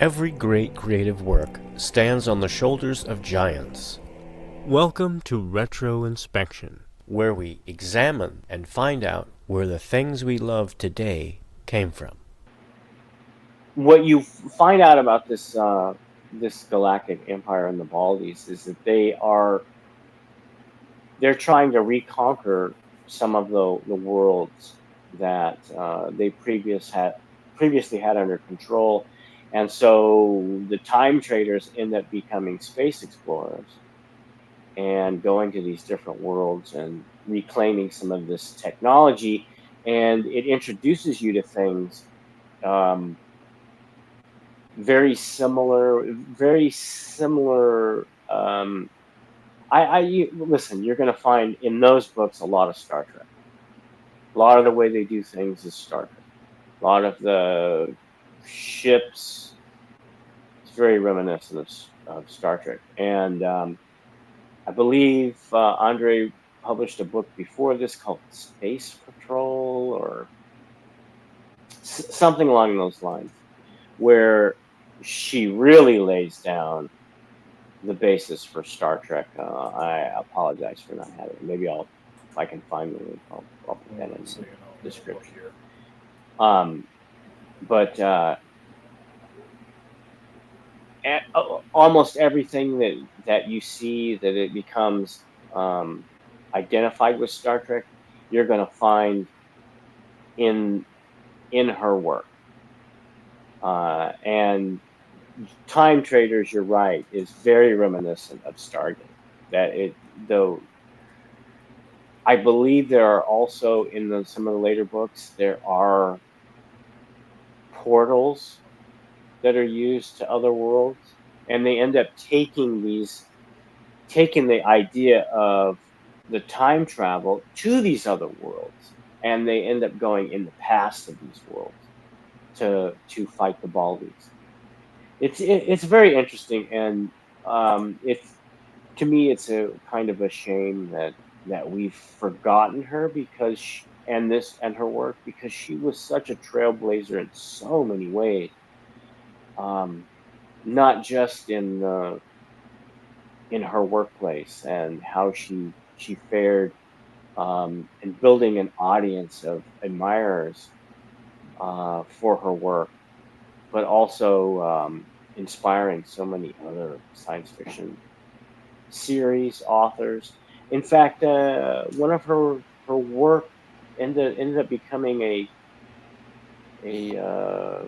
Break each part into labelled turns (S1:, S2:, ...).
S1: Every great creative work stands on the shoulders of giants. Welcome to RetroInspection, where we examine and find out where the things we love today came from.
S2: What you find out about this galactic empire and the Baldies is that they're trying to reconquer some of the worlds that they previously had under control, and so the time traders end up becoming space explorers and going to these different worlds and reclaiming some of this technology, and it introduces you to things um, very similar. Listen. You're going to find in those books a lot of Star Trek. A lot of the way they do things is Star Trek. A lot of the ships is very reminiscent of Star Trek. And I believe Andre published a book before this called Space Patrol or something along those lines, where she really lays down the basis for Star Trek. I apologize for not having it. Maybe if I can find the link, I'll put that in the description. But almost everything that you see that it becomes identified with Star Trek, you're going to find in her work. And Time Traders, you're right, is very reminiscent of Stargate. Though I believe there are also in some of the later books there are portals that are used to other worlds, and they end up taking the idea of the time travel to these other worlds, and they end up going in the past of these worlds to fight the Baldies. It's very interesting, and it's to me it's a kind of a shame that we've forgotten her and her work, because she was such a trailblazer in so many ways, not just in her workplace and how she fared in building an audience of admirers for her work, but also inspiring so many other science fiction series authors. In fact, one of her work ended up becoming a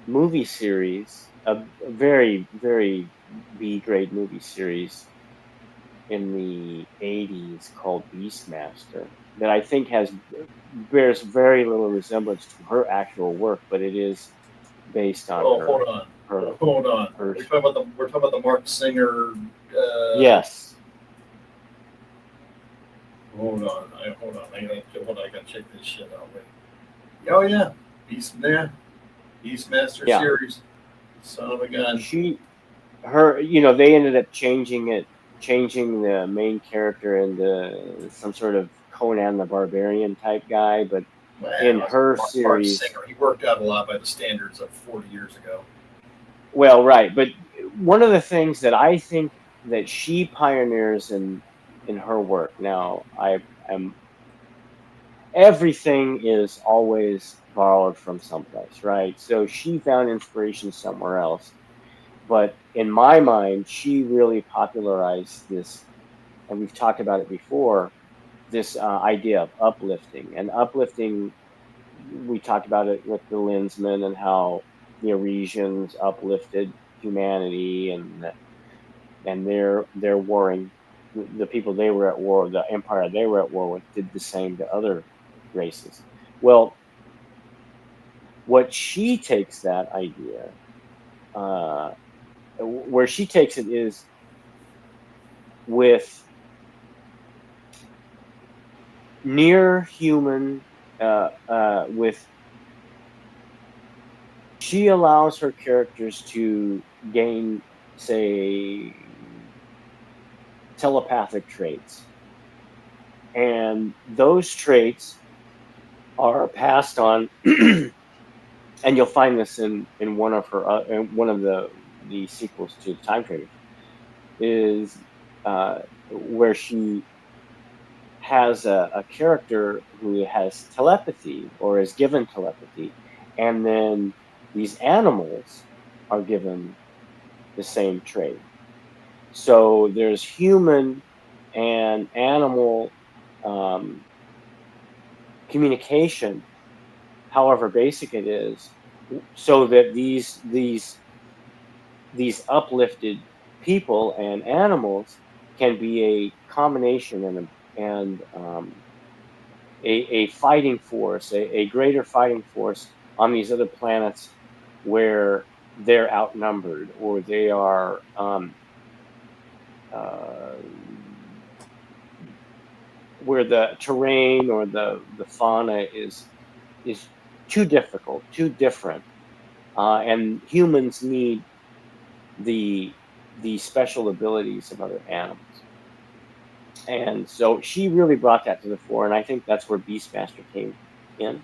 S2: movie series, a very very B grade movie series in the '80s called Beastmaster, that I think bears very little resemblance to her actual work, but it is based on
S3: Oh,
S2: her.
S3: hold on.
S2: Her
S3: We're talking about the Mark Singer.
S2: Yes.
S3: Hold on. I gotta check this shit out. Wait. Oh yeah, Beastmaster
S2: Yeah.
S3: series. Son of a gun.
S2: They ended up changing the main character into some sort of Conan the Barbarian type guy, but in her
S3: Mark
S2: series,
S3: Singer, he worked out a lot by the standards of 40 years ago.
S2: well, right, but one of the things that I think that she pioneers in her work. Now, I am everything is always borrowed from someplace, right? So she found inspiration somewhere else. But in my mind, she really popularized this, and we've talked about it before, this idea of uplifting. And uplifting, we talked about it with the Linsmen and how the Arisians uplifted humanity, and they're warring. The people they were at war, the empire they were at war with, did the same to other races. Well, what she takes that idea, where she takes it is with near human, with she allows her characters to gain, say, telepathic traits, and those traits are passed on and you'll find this in one of her in one of the sequels to Time Traders, is where she has a character who has telepathy or is given telepathy, and then these animals are given the same trait. So there's human and animal communication, however basic it is, so that these uplifted people and animals can be a combination and a fighting force, a greater fighting force on these other planets where they're outnumbered or they are where the terrain or the fauna is too difficult, too different, and humans need the special abilities of other animals. And so she really brought that to the fore, and I think that's where Beastmaster came in.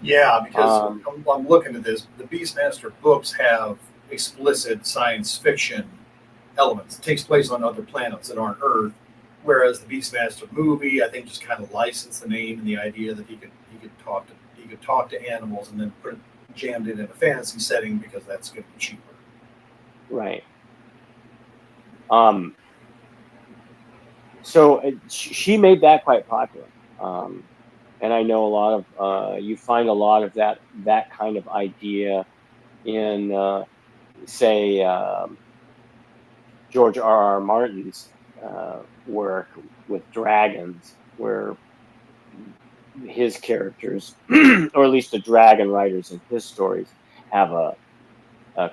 S3: Yeah, because I'm looking at this. The Beastmaster books have explicit science fiction elements. It takes place on other planets that aren't Earth, whereas the Beastmaster movie, I think, just kind of licensed the name and the idea that he could talk to animals and then jammed it in a fantasy setting because that's going to be cheaper.
S2: Right. So she made that quite popular. And I know a lot of you find a lot of that kind of idea in say George R.R. Martin's work with dragons, where his characters, or at least the dragon writers in his stories, have a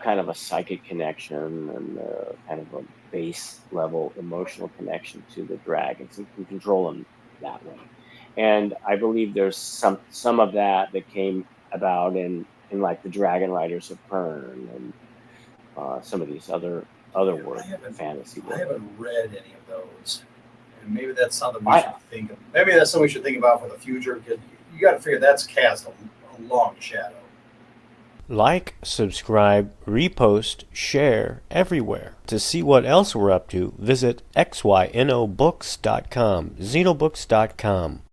S2: kind of a psychic connection and kind of a base level emotional connection to the dragons and can control them that way. And I believe there's some of that came about in like the Dragon Riders of Pern and some of these other work, fantasy work.
S3: I haven't read any of those, and maybe that's something we should think of. Maybe that's something we should think about for the future, because you got to figure that's cast a long shadow.
S1: Like, subscribe, repost, share everywhere. To see what else we're up to, visit xynobooks.com, xenobooks.com.